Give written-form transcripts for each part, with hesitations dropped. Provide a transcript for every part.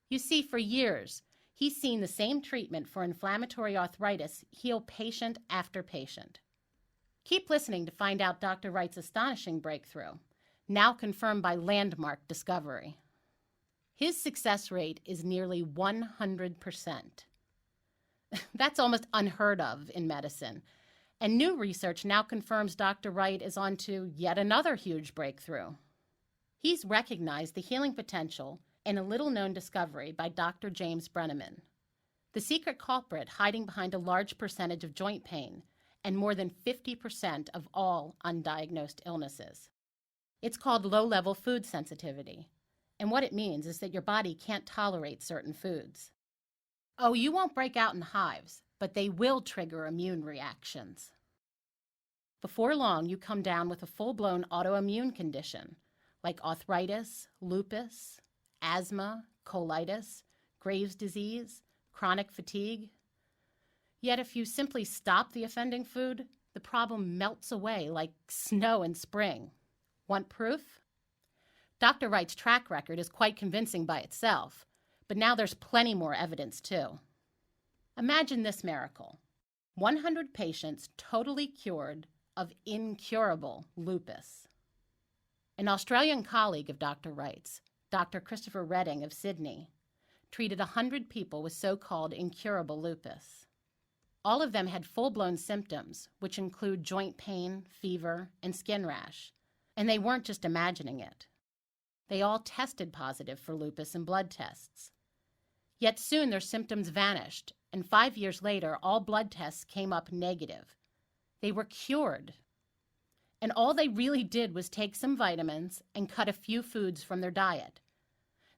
You see, for years, he's seen the same treatment for inflammatory arthritis heal patient after patient. Keep listening to find out Dr. Wright's astonishing breakthrough, now confirmed by landmark discovery. His success rate is nearly 100%. That's almost unheard of in medicine, and new research now confirms Dr. Wright is on to yet another huge breakthrough. He's recognized the healing potential in a little-known discovery by Dr. James Brenneman, the secret culprit hiding behind a large percentage of joint pain and more than 50% of all undiagnosed illnesses. It's called low-level food sensitivity, and what it means is that your body can't tolerate certain foods. Oh, you won't break out in hives, but they will trigger immune reactions. Before long, you come down with a full-blown autoimmune condition like arthritis, lupus, asthma, colitis, Graves' disease, chronic fatigue. Yet if you simply stop the offending food, the problem melts away like snow in spring. Want proof? Dr. Wright's track record is quite convincing by itself, but now there's plenty more evidence too. Imagine this miracle. 100 patients totally cured of incurable lupus. An Australian colleague of Dr. Wright's, Dr. Christopher Redding of Sydney, treated 100 people with so-called incurable lupus. All of them had full-blown symptoms, which include joint pain, fever, and skin rash, and they weren't just imagining it. They all tested positive for lupus in blood tests. Yet soon their symptoms vanished, and 5 years later, all blood tests came up negative. They were cured. And all they really did was take some vitamins and cut a few foods from their diet.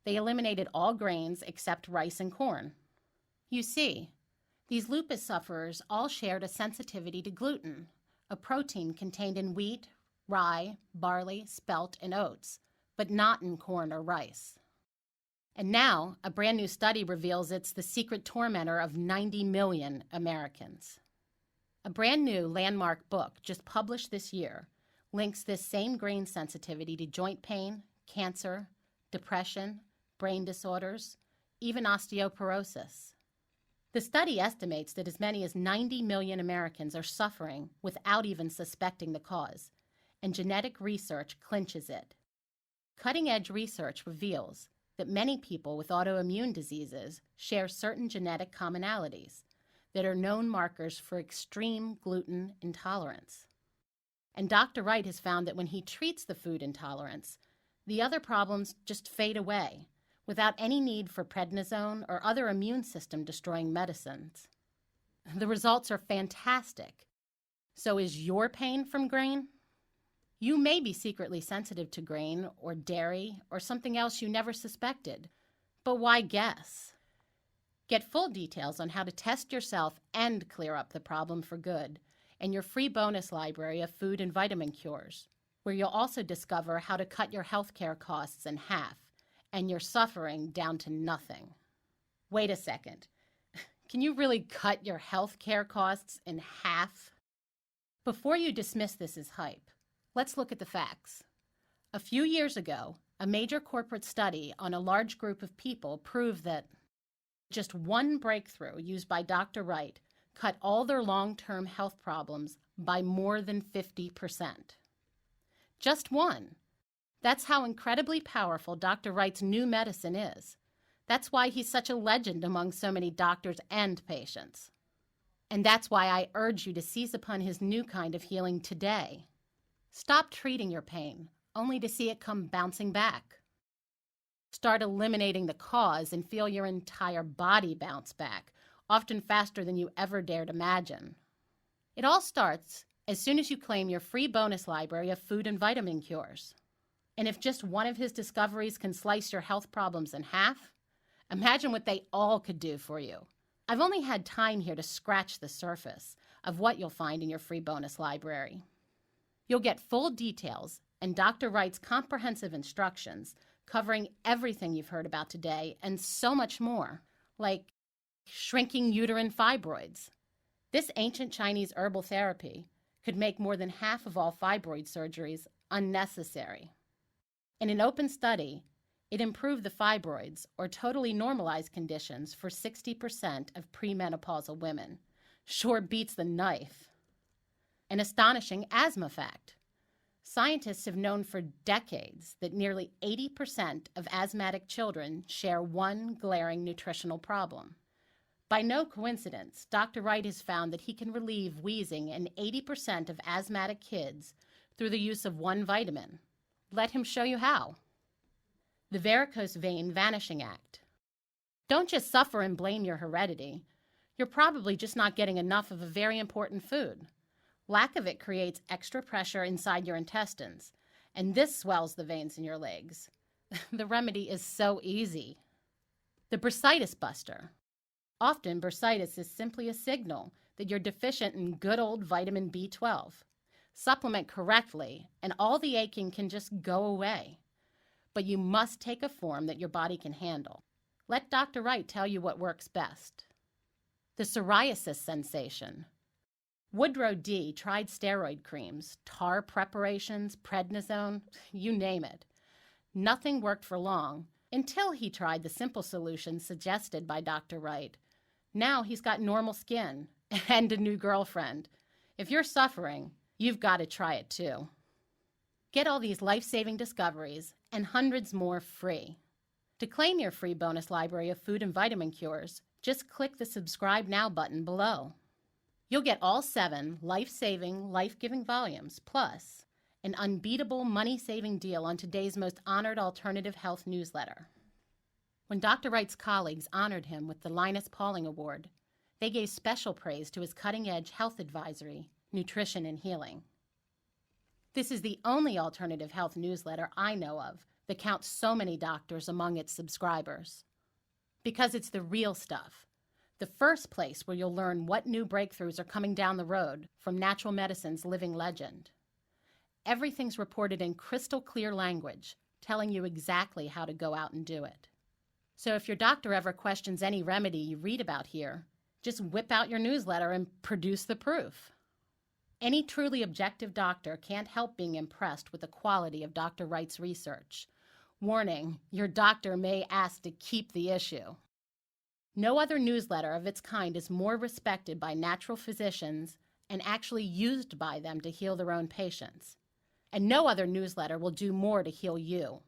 They eliminated all grains except rice and corn. You see, these lupus sufferers all shared a sensitivity to gluten, a protein contained in wheat, rye, barley, spelt, and oats, but not in corn or rice. And now, a brand new study reveals it's the secret tormentor of 90 million Americans. A brand new landmark book just published this year links this same grain sensitivity to joint pain, cancer, depression, brain disorders, even osteoporosis. The study estimates that as many as 90 million Americans are suffering without even suspecting the cause, and genetic research clinches it. Cutting-edge research reveals that many people with autoimmune diseases share certain genetic commonalities that are known markers for extreme gluten intolerance. And Dr. Wright has found that when he treats the food intolerance, the other problems just fade away without any need for prednisone or other immune system destroying medicines. The results are fantastic. So is your pain from grain? You may be secretly sensitive to grain or dairy or something else you never suspected, but why guess? Get full details on how to test yourself and clear up the problem for good in your free bonus library of food and vitamin cures, where you'll also discover how to cut your healthcare costs in half and your suffering down to nothing. Wait a second. Can you really cut your healthcare costs in half? Before you dismiss this as hype, let's look at the facts. A few years ago, a major corporate study on a large group of people proved that just one breakthrough used by Dr. Wright cut all their long-term health problems by more than 50%. Just one. That's how incredibly powerful Dr. Wright's new medicine is. That's why he's such a legend among so many doctors and patients. And that's why I urge you to seize upon his new kind of healing today. Stop treating your pain, only to see it come bouncing back. Start eliminating the cause and feel your entire body bounce back, often faster than you ever dared imagine. It all starts as soon as you claim your free bonus library of food and vitamin cures. And if just one of his discoveries can slice your health problems in half, imagine what they all could do for you. I've only had time here to scratch the surface of what you'll find in your free bonus library. You'll get full details and Dr. Wright's comprehensive instructions covering everything you've heard about today and so much more, like shrinking uterine fibroids. This ancient Chinese herbal therapy could make more than half of all fibroid surgeries unnecessary. In an open study, It improved the fibroids, or totally normalized conditions, for 60% of premenopausal women. Sure beats the knife. An astonishing asthma fact. Scientists have known for decades that nearly 80% of asthmatic children share one glaring nutritional problem. By no coincidence, Dr. Wright has found that he can relieve wheezing in 80% of asthmatic kids through the use of one vitamin. Let him show you how. The Varicose Vein Vanishing Act. Don't just suffer and blame your heredity. You're probably just not getting enough of a very important food. Lack of it creates extra pressure inside your intestines, and this swells the veins in your legs. The remedy is so easy. The Bursitis Buster. Often, bursitis is simply a signal that you're deficient in good old vitamin B12. Supplement correctly, and all the aching can just go away. But you must take a form that your body can handle. Let Dr. Wright tell you what works best. The psoriasis sensation. Woodrow D. tried steroid creams, tar preparations, prednisone, you name it. Nothing worked for long until he tried the simple solution suggested by Dr. Wright. Now he's got normal skin and a new girlfriend. If you're suffering, you've got to try it too. Get all these life-saving discoveries and hundreds more free. To claim your free bonus library of food and vitamin cures, just click the Subscribe Now button below. You'll get all 7 life-saving, life-giving volumes, plus an unbeatable money-saving deal on today's most honored alternative health newsletter. When Dr. Wright's colleagues honored him with the Linus Pauling Award, they gave special praise to his cutting-edge health advisory, Nutrition and Healing. This is the only alternative health newsletter I know of that counts so many doctors among its subscribers. Because it's the real stuff. The first place where you'll learn what new breakthroughs are coming down the road from natural medicine's living legend. Everything's reported in crystal clear language, telling you exactly how to go out and do it. So if your doctor ever questions any remedy you read about here, just whip out your newsletter and produce the proof. Any truly objective doctor can't help being impressed with the quality of Dr. Wright's research. Warning, your doctor may ask to keep the issue. No other newsletter of its kind is more respected by natural physicians and actually used by them to heal their own patients. And no other newsletter will do more to heal you.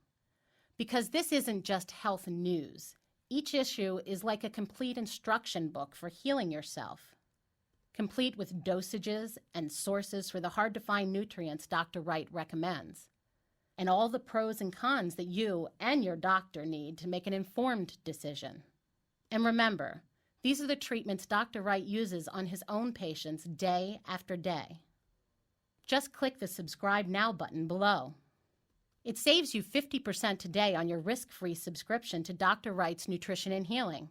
Because this isn't just health news. Each issue is like a complete instruction book for healing yourself, complete with dosages and sources for the hard-to-find nutrients Dr. Wright recommends, and all the pros and cons that you and your doctor need to make an informed decision. And remember, these are the treatments Dr. Wright uses on his own patients day after day. Just click the Subscribe Now button below. It saves you 50% today on your risk-free subscription to Dr. Wright's Nutrition and Healing,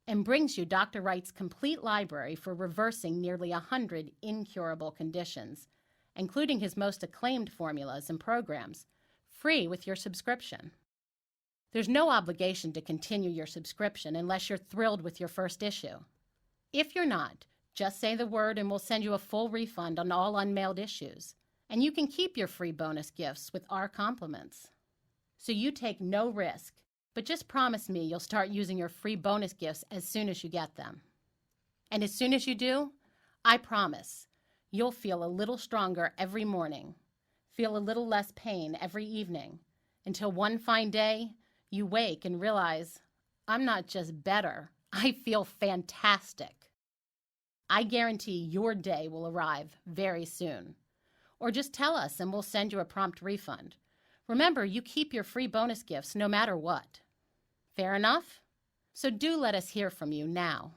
and brings you Dr. Wright's complete library for reversing nearly 100 incurable conditions, including his most acclaimed formulas and programs, free with your subscription. There's no obligation to continue your subscription unless you're thrilled with your first issue. If you're not, just say the word and we'll send you a full refund on all unmailed issues. And you can keep your free bonus gifts with our compliments. So you take no risk, but just promise me you'll start using your free bonus gifts as soon as you get them. And as soon as you do, I promise, you'll feel a little stronger every morning, feel a little less pain every evening, until one fine day, you wake and realize, I'm not just better, I feel fantastic. I guarantee your day will arrive very soon. Or just tell us and we'll send you a prompt refund. Remember, you keep your free bonus gifts no matter what. Fair enough? So do let us hear from you now.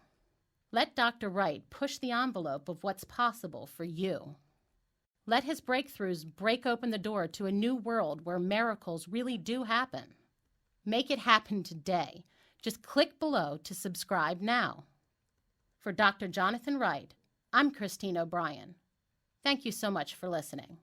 Let Dr. Wright push the envelope of what's possible for you. Let his breakthroughs break open the door to a new world where miracles really do happen. Make it happen today. Just click below to subscribe now. For Dr. Jonathan Wright, I'm Christine O'Brien. Thank you so much for listening.